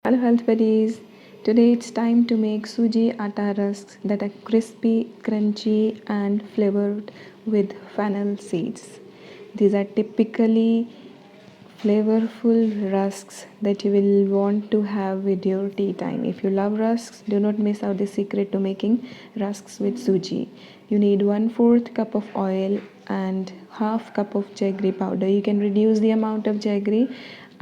Hello health buddies. Today it's time to make suji atta rusks that are crispy, crunchy and flavored with fennel seeds. These are typically flavorful rusks that you will want to have with your tea time. If you love rusks, do not miss out the secret to making rusks with suji. You need 1/4 cup of oil and half cup of jaggery powder. You can reduce the amount of jaggery.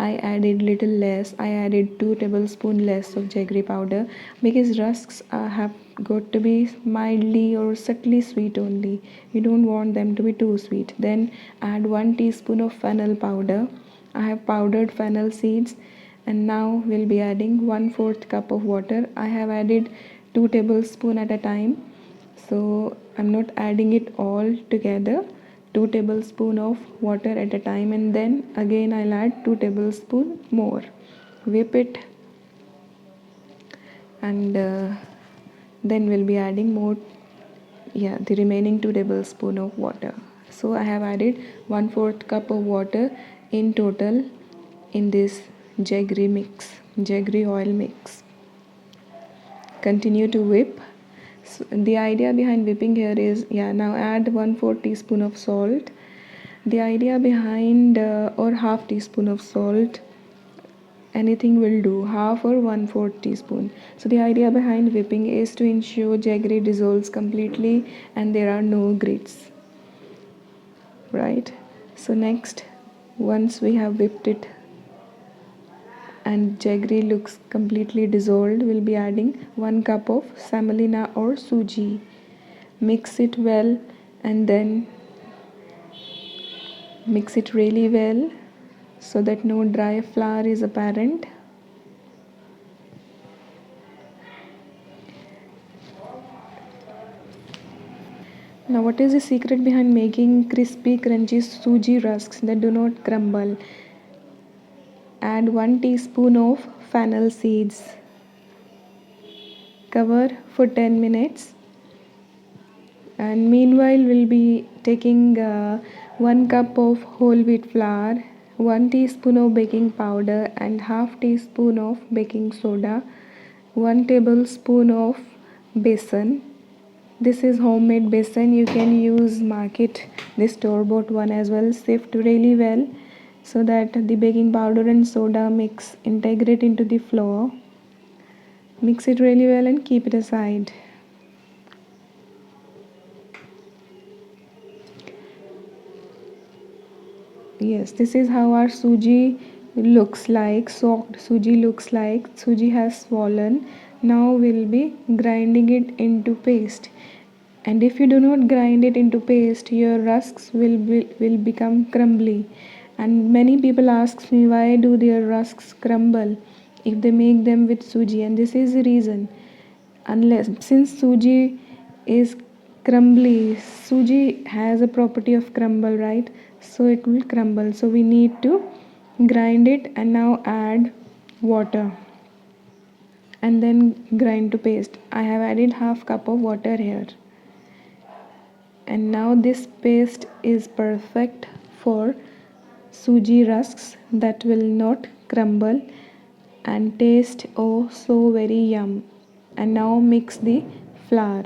I added little less. I added 2 tablespoons less of jaggery powder because rusks have got to be mildly or subtly sweet only. You don't want them to be too sweet. Then add 1 teaspoon of fennel powder. I have powdered fennel seeds, and now we'll be adding 1/4 cup of water. I have added 2 tablespoons at a time, so I'm not adding it all together. 2 tablespoons of water at a time, and then again I'll add 2 tablespoons more. Whip it, and then we'll be adding more, the remaining 2 tablespoons of water. So I have added 1/4 cup of water in total in this jaggery oil mix. Continue to whip. So the idea behind whipping here is, now add 1/4 teaspoon of salt. The idea behind or half teaspoon of salt, anything will do, half or 1/4 teaspoon. So the idea behind whipping is to ensure jaggery dissolves completely and there are no grits, right? So next, once we have whipped it and jaggery looks completely dissolved, we'll be adding 1 cup of semolina or suji. Mix it well, and then mix it really well so that no dry flour is apparent. Now, what is the secret behind making crispy, crunchy suji rusks that do not crumble? Add 1 teaspoon of fennel seeds. Cover for 10 minutes. And meanwhile, we'll be taking 1 cup of whole wheat flour, 1 teaspoon of baking powder and half teaspoon of baking soda, 1 tablespoon of besan. This is homemade besan. You can use market, the store-bought one as well. Sift really well so that the baking powder and soda mix integrate into the flour. Mix it really well and keep it aside. Yes, this is how our suji looks like. Soaked suji looks like. Suji has swollen. Now we'll be grinding it into paste. And if you do not grind it into paste, your rusks will become crumbly. And many people ask me, why do their rusks crumble if they make them with suji? And this is the reason. Since suji is crumbly, suji has a property of crumble, right? So it will crumble. So we need to grind it and now add water and then grind to paste. I have added half cup of water here. And now this paste is perfect for suji rusks that will not crumble and taste oh so very yum. And now mix the flour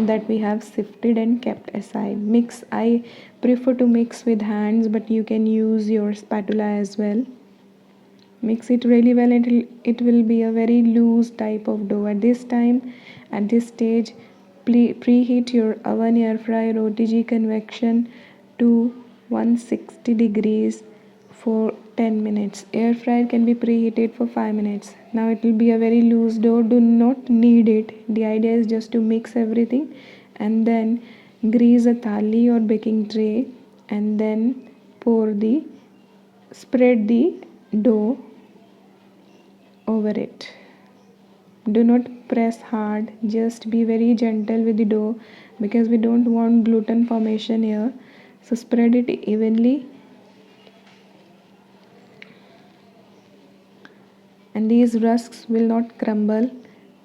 that we have sifted and kept aside. Mix. I prefer to mix with hands, but you can use your spatula as well. Mix it really well. It will be a very loose type of dough. At this stage, preheat your oven, air fryer or OTG convection to 160 degrees for 10 minutes. Air fryer can be preheated for 5 minutes. Now it will be a very loose dough. Do not knead it. The idea is just to mix everything and then grease a thali or baking tray and then spread the dough over it. Do not press hard, just be very gentle with the dough because we don't want gluten formation here. So spread it evenly, and these rusks will not crumble.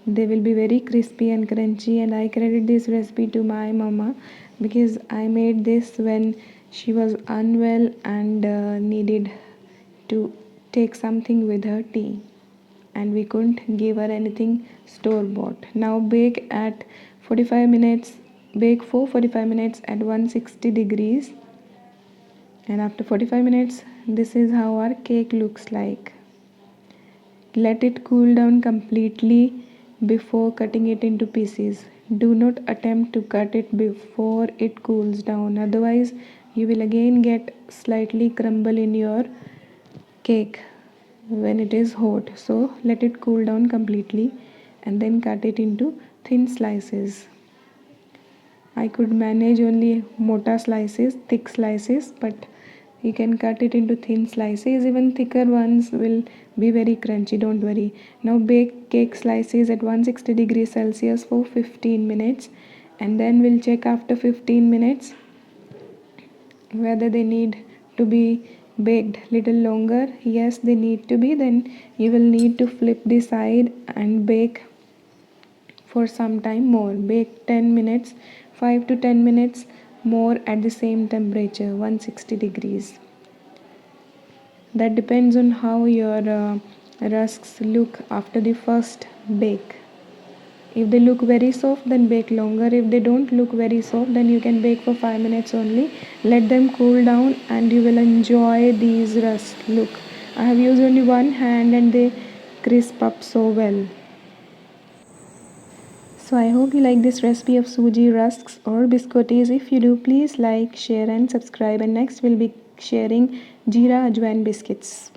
They will be very crispy and crunchy, and I credit this recipe to my mama because I made this when she was unwell and needed to take something with her tea. and we couldn't give her anything store bought. Now bake at 45 minutes, bake for 45 minutes at 160 degrees, and after 45 minutes this is how our cake looks like. Let it cool down completely before cutting it into pieces. Do not attempt to cut it before it cools down, otherwise you will again get slightly crumble in your cake when it is hot. So let it cool down completely and then cut it into thin slices. I could manage only mota slices, thick slices, but you can cut it into thin slices. Even thicker ones will be very crunchy, don't worry. Now bake cake slices at 160 degrees Celsius for 15 minutes, and then we'll check after 15 minutes whether they need to be baked little longer. Yes, they need to be. Then you will need to flip the side and bake for some time more. Bake 10 minutes, 5 to 10 minutes more at the same temperature, 160 degrees. That depends on how your rusks look after the first bake. If they look very soft, then bake longer. If they don't look very soft, then you can bake for 5 minutes only. Let them cool down and you will enjoy these rusks. Look, I have used only one hand and they crisp up so well. So I hope you like this recipe of suji rusks or biscottis. If you do, please like, share and subscribe, and next we'll be sharing jeera ajwain biscuits.